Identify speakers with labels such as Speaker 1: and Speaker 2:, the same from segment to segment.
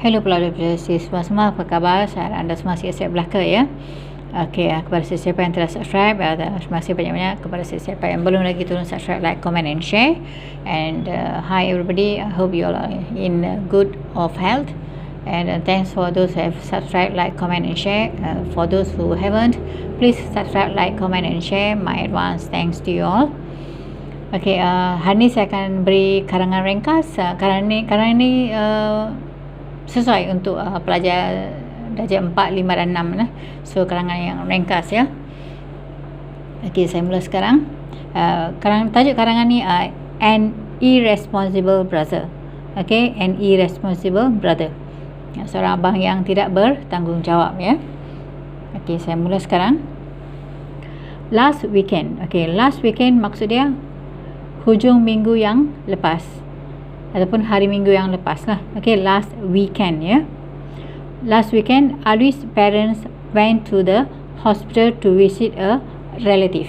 Speaker 1: Hello pelajar semua, apa khabar? Saya anda semua siap-siap belaka ya. Okey, kepada sesiapa yang telah subscribe, terima kasih banyak-banyak. Kepada sesiapa yang belum lagi, tolong subscribe, like, comment and share. And hi everybody, I hope you all are in good of health. And thanks for those who have subscribed, like, comment and share. For those who haven't, please subscribe, like, comment and share. My advance thanks to you all. Okey, hari ni saya akan beri karangan ringkas. Karangan ni sesuai untuk pelajar darjah 4, 5 dan 6 lah. So karangan yang ringkas ya. Okey, saya mula sekarang. Tajuk karangan ni An Irresponsible Brother. Okey, An Irresponsible Brother. Seorang abang yang tidak bertanggungjawab ya. Okey, saya mula sekarang. Last weekend. Okey, last weekend maksud dia hujung minggu yang lepas ataupun hari minggu yang lepas lah. Okay, last weekend ya. Last weekend, Arif's parents went to the hospital to visit a relative.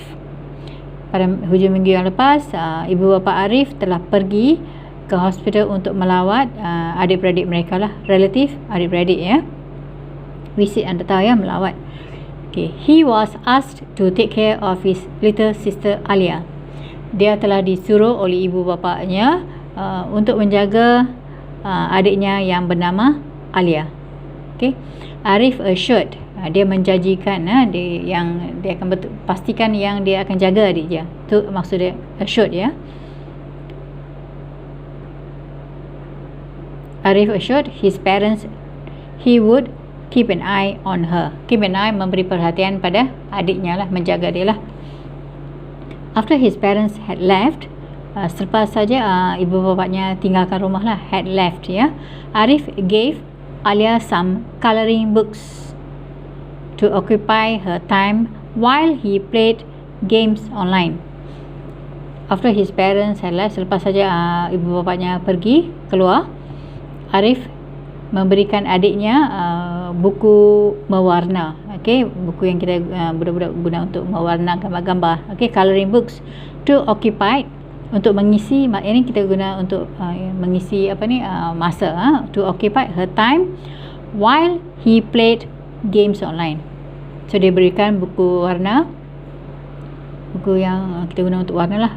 Speaker 1: Pada hujung minggu yang lepas, ibu bapa Arif telah pergi ke hospital untuk melawat adik-beradik mereka lah. Relative, adik-beradik ya. Visit anda tahu ya, melawat. Okay, he was asked to take care of his little sister Alia. Dia telah disuruh oleh ibu bapanya untuk menjaga adiknya yang bernama Alia. Okay. Arif assured, dia menjanjikan dia akan pastikan yang dia akan jaga adik dia. Tu maksud dia assured ya. Arif assured his parents he would keep an eye on her. Keep an eye, memberi perhatian pada adiknya lah, menjaga dia lah. After his parents had left, selepas saja ibu bapanya tinggalkan rumah lah, had left ya, Arif gave Alia some colouring books to occupy her time while he played games online. After his parents had left, selepas saja ibu bapanya pergi keluar, Arif memberikan adiknya buku mewarna. Okay, buku yang kita budak-budak guna untuk mewarna gambar-gambar. Okay, colouring books to occupy, untuk mengisi, ini kita guna untuk mengisi masa, to occupy her time while he played games online. So dia berikan buku warna, buku yang kita guna untuk warna lah,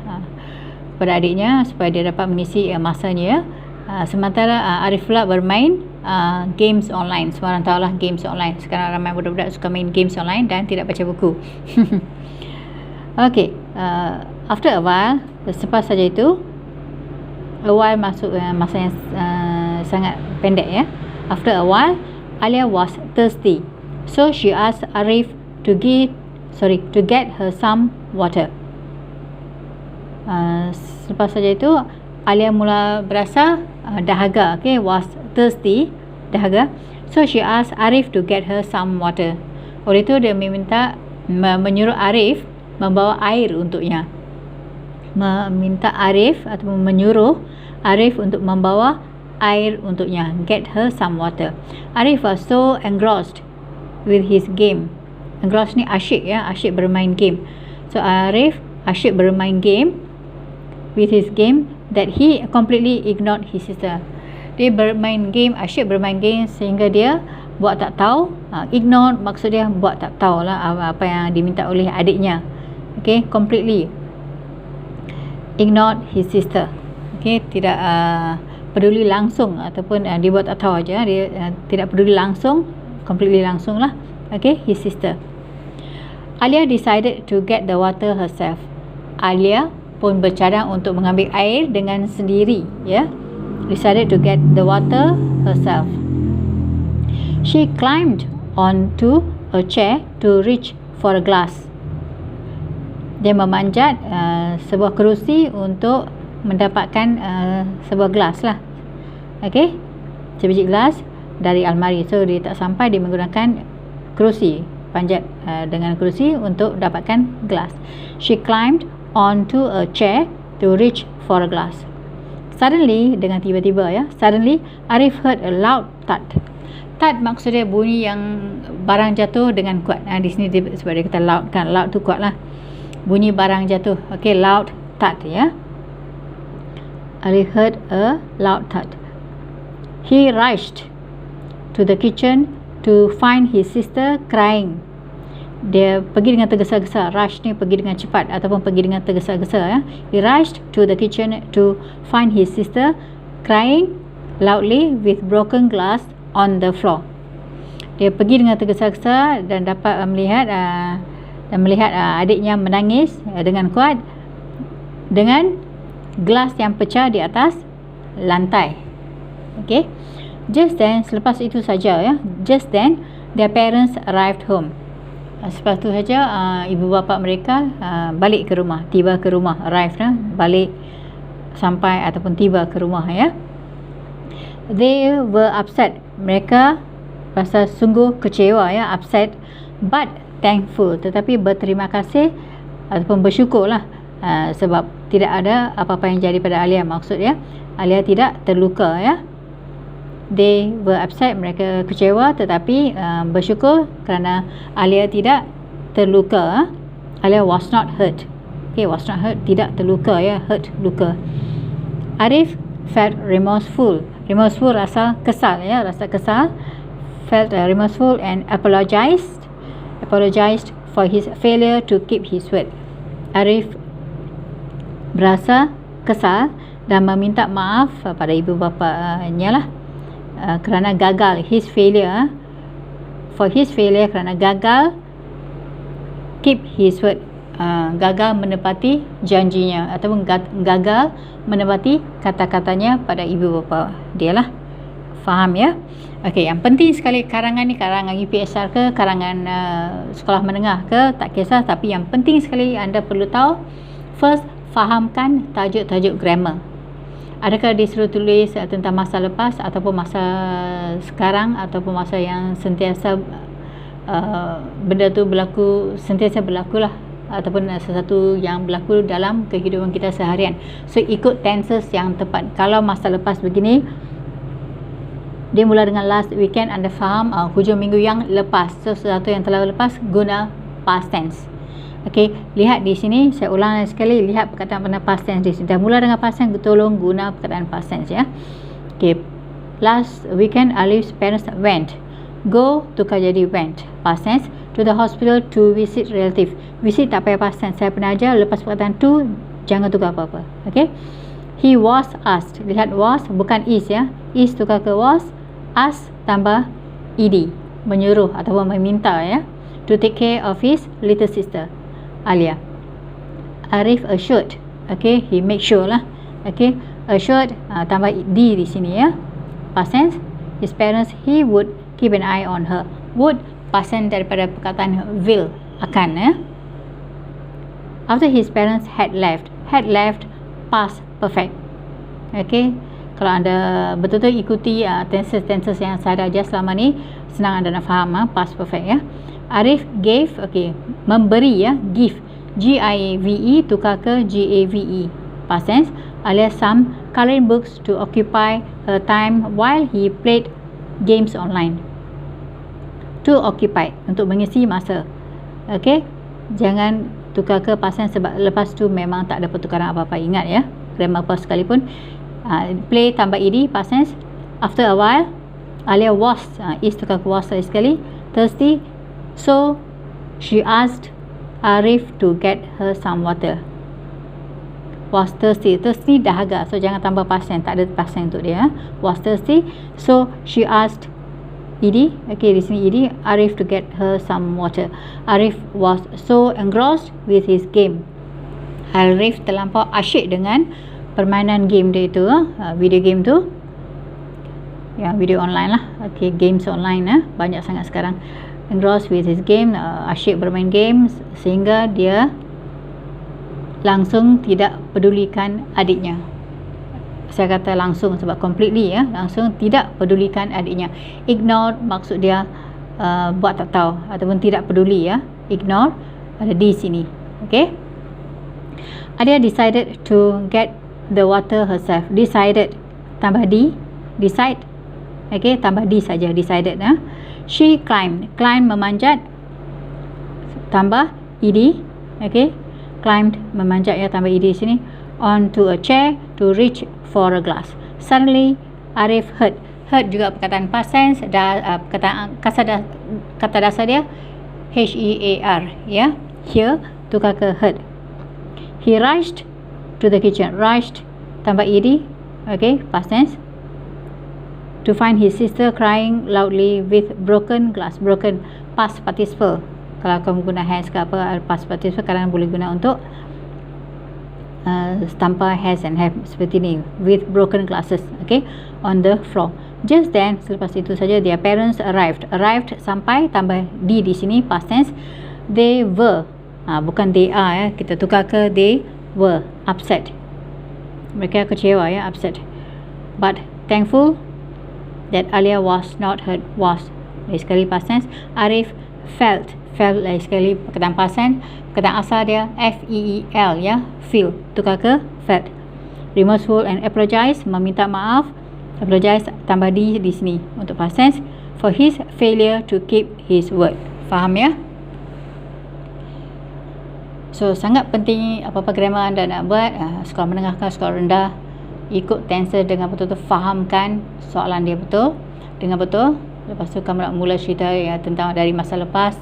Speaker 1: kepada adiknya supaya dia dapat mengisi masanya. Sementara Arif pula bermain games online. Semua orang tahulah games online. Sekarang ramai budak-budak suka main games online dan tidak baca buku. Okay, after a while, selepas saja itu, a while masuk masa yang sangat pendek ya. After a while, Alia was thirsty, so she asked Arif to get her some water. Selepas saja itu, Alia mula berasa dahaga. Okay, was thirsty, dahaga. So she asked Arif to get her some water. Oleh itu dia menyuruh Arif membawa air untuknya. Meminta Arif atau menyuruh Arif untuk membawa air untuknya. Get her some water. Arif was so engrossed with his game. Engrossed ni asyik ya, asyik bermain game. So Arif asyik bermain game with his game that he completely ignored his sister. Dia bermain game, asyik bermain game sehingga dia buat tak tahu. Ignore maksud dia buat tak tahu lah apa yang diminta oleh adiknya. Okay, completely ignored his sister. Okay, tidak peduli langsung ataupun dia buat tak tahu aja, dia tidak peduli langsung, completely langsung lah. Okay, his sister. Alia decided to get the water herself. Alia pun bercadang untuk mengambil air dengan sendiri ya. Decided to get the water herself. She climbed onto a chair to reach for a glass. Dia memanjat sebuah kerusi untuk mendapatkan sebuah gelas lah. Okay, sebiji gelas dari almari. So dia tak sampai, dia menggunakan kerusi, panjat dengan kerusi untuk dapatkan gelas. She climbed onto a chair to reach for a glass. Suddenly, dengan tiba-tiba ya, suddenly Arif heard a loud thud. Thud maksud dia bunyi yang barang jatuh dengan kuat. Di sini sebab dia kata loud kan, loud tu kuat lah, bunyi barang jatuh. Okay, loud thud ya. Arif heard a loud thud. He rushed to the kitchen to find his sister crying. Dia pergi dengan tergesa-gesa. Rush ni pergi dengan cepat ataupun pergi dengan tergesa-gesa ya. He rushed to the kitchen to find his sister crying loudly with broken glass on the floor. Dia pergi dengan tergesa-gesa dan dapat melihat adiknya menangis dengan kuat dengan gelas yang pecah di atas lantai. Okay. Just then, selepas itu saja ya. Just then, their parents arrived home. Selepas itu saja ibu bapa mereka balik ke rumah, tiba ke rumah, arrive balik sampai ataupun tiba ke rumah ya. They were upset. Mereka rasa sungguh kecewa ya, upset, but thankful, tetapi berterima kasih ataupun bersyukurlah sebab tidak ada apa-apa yang jadi pada Alia. Maksud ya, Alia tidak terluka ya. They were upset, mereka kecewa, tetapi bersyukur kerana Alia tidak terluka. Alia was not hurt. Okay, was not hurt, tidak terluka ya, hurt, luka. Arif felt remorseful. Remorseful rasa kesal ya, rasa kesal. Felt remorseful and apologized for his failure to keep his word. Arif berasa kesal dan meminta maaf pada ibu bapanya lah kerana gagal, kerana gagal keep his word, gagal menepati janjinya ataupun gagal menepati kata-katanya pada ibu bapa dia lah. Faham ya? Okey, yang penting sekali karangan ni, karangan UPSR ke, karangan sekolah menengah ke, tak kisah, tapi yang penting sekali anda perlu tahu, first, fahamkan tajuk-tajuk grammar. Adakah disuruh tulis tentang masa lepas ataupun masa sekarang ataupun masa yang sentiasa benda tu sentiasa berlaku lah, ataupun sesuatu yang berlaku dalam kehidupan kita seharian. So ikut tenses yang tepat. Kalau masa lepas begini, dia mula dengan last weekend, anda faham hujung minggu yang lepas. So sesuatu yang telah lepas guna past tense. Okey, lihat di sini, saya ulang sekali, lihat perkataan pada past tense di sini. Dah mula dengan past tense, tolong guna perkataan past tense ya. Okey, last weekend Alif's parents went. Go tukar jadi went, past tense. To the hospital to visit relative. Visit tak payah past tense. Saya pernah ajar lepas perkataan to, jangan tukar apa-apa. Okey. He was asked. Lihat was, bukan is ya. Is tukar ke was. Ask tambah ed. Menyuruh ataupun meminta ya. To take care of his little sister, Alia. Arif assured. Okay, he make sure lah. Okay, assured tambah d di sini ya. Past tense. His parents, he would keep an eye on her. Would past tense daripada perkataan will, akan ya. After his parents had left past perfect. Okay, kalau anda betul-betul ikuti tenses yang saya dah ajar selama ni, senang anda nak faham past perfect ya. Arif gave, okay, memberi ya, give, give tukar ke gave, past tense. Alia some coloring books to occupy her time while he played games online. To occupy, untuk mengisi masa. Okay, jangan tukar ke past tense sebab lepas tu memang tak ada pertukaran apa-apa. Ingat ya, grammar apa sekalipun, play tambah ed, past tense. After a while, Alia was, is tukar ke was sekali, thirsty, so she asked Arif to get her some water. Was thirsty, thirsty dahaga, so jangan tambah past tense, tak ada past tense untuk dia. Was thirsty, so she asked ed, okay, di sini ed, Arif to get her some water. Arif was so engrossed with his game. Arif terlampau asyik dengan permainan game dia itu, video game tu, ya, video online lah. Okay, games online banyak sangat sekarang. Engrossed with his game, asyik bermain games sehingga dia langsung tidak pedulikan adiknya. Saya kata langsung sebab completely ya, langsung tidak pedulikan adiknya. Ignore maksud dia buat tak tahu ataupun tidak peduli ya. Ignore ada di sini. Okay, Alia decided to get the water herself. Decided tambah di, decide. Okay, tambah di saja, decided. She climbed, climb memanjat, tambah ed. Okay, climbed memanjat ya, tambah ed di sini. Onto a chair to reach for a glass. Suddenly Arif heard. Heard juga perkataan past tense, perkataan kata dasar dia HEAR, ya. Here tukar ke heard. He rushed to the kitchen. Rushed tambah ed, okay, past tense, to find his sister crying loudly with broken glass. Broken, past participle. Kalau kamu guna has ke apa, past participle kadang boleh guna untuk tanpa has and have, seperti ni, with broken glasses, okay, on the floor. Just then, selepas itu saja, their parents arrived. Arrived, sampai, tambah di sini, past tense. They were, bukan they are, ya. Kita tukar ke they were upset. Mereka kecewa, ya, upset. But thankful that Alia was not hurt. Was, lagi sekali past tense. Arif felt lagi sekali perkataan past tense. Perkataan asal dia FEEL, ya, feel, tukar ke felt. Remorseful and apologize, meminta maaf. Apologize tambah di sini untuk past tense, for his failure to keep his word. Faham, ya? So sangat penting apa-apa grammar anda nak buat, sekolah menengah ke sekolah rendah, ikut tenses dengan betul-betul fahamkan soalan dia betul dengan betul. Lepas tu kamu nak mula cerita tentang dari masa lepas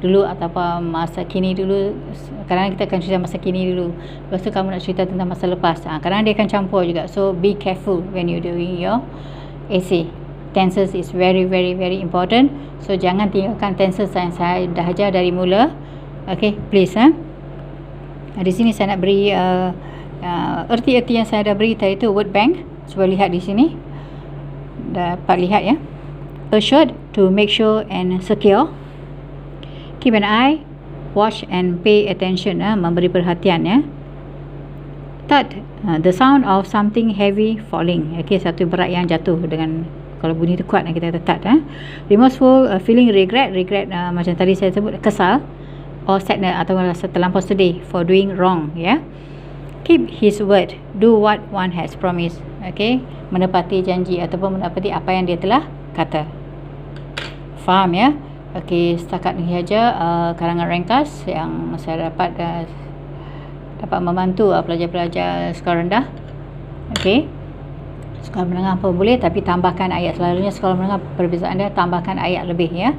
Speaker 1: dulu ataupun masa kini dulu. Kadang kita akan cerita masa kini dulu, lepas tu kamu nak cerita tentang masa lepas. Kadang dia akan campur juga. So be careful when you doing your essay. Tenses is very very very important. So jangan tinggalkan tenses yang saya dah ajar dari mula. Okay, please. Di sini saya nak beri erti-erti yang saya dah beri tadi tu, word bank. Cuba lihat di sini, dapat lihat, ya. Assured, to make sure and secure. Keep an eye, watch and pay attention, memberi perhatian, ya. Third, the sound of something heavy falling. Okay, satu berat yang jatuh dengan, kalau bunyi tu kuat, kita kata third. Remorseful, feeling regret, macam tadi saya sebut, kesal, or sadness atau rasa terlampau sedih for doing wrong, ya. Keep his word, do what one has promised. Okay, menepati janji ataupun menepati apa yang dia telah kata. Faham, ya? Okey, setakat ini saja karangan ringkas yang saya dapat membantu pelajar-pelajar sekolah rendah. Okey, sekolah menengah pun boleh, tapi tambahkan ayat. Selalunya sekolah menengah perbezaan dia tambahkan ayat lebih, ya,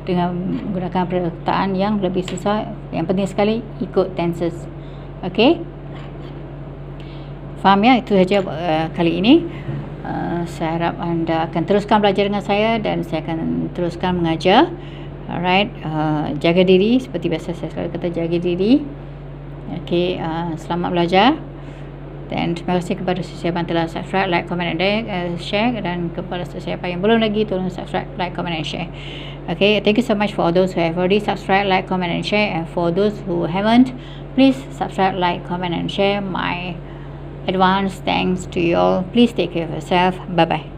Speaker 1: dengan menggunakan perkataan yang lebih susah. Yang penting sekali ikut tenses. Okey, faham, ya? Itu saja kali ini. Saya harap anda akan teruskan belajar dengan saya dan saya akan teruskan mengajar. Alright, jaga diri seperti biasa saya selalu kata, jaga diri. Okey, selamat belajar dan terima kasih kepada sesiapa yang telah subscribe, like, comment dan share, dan kepada sesiapa yang belum lagi, tolong subscribe, like, comment and share. Okay, thank you so much for all those who have already subscribed, like, comment and share, and for those who haven't, please subscribe, like, comment and share. My advance thanks to you all. Please take care of yourself. Bye bye.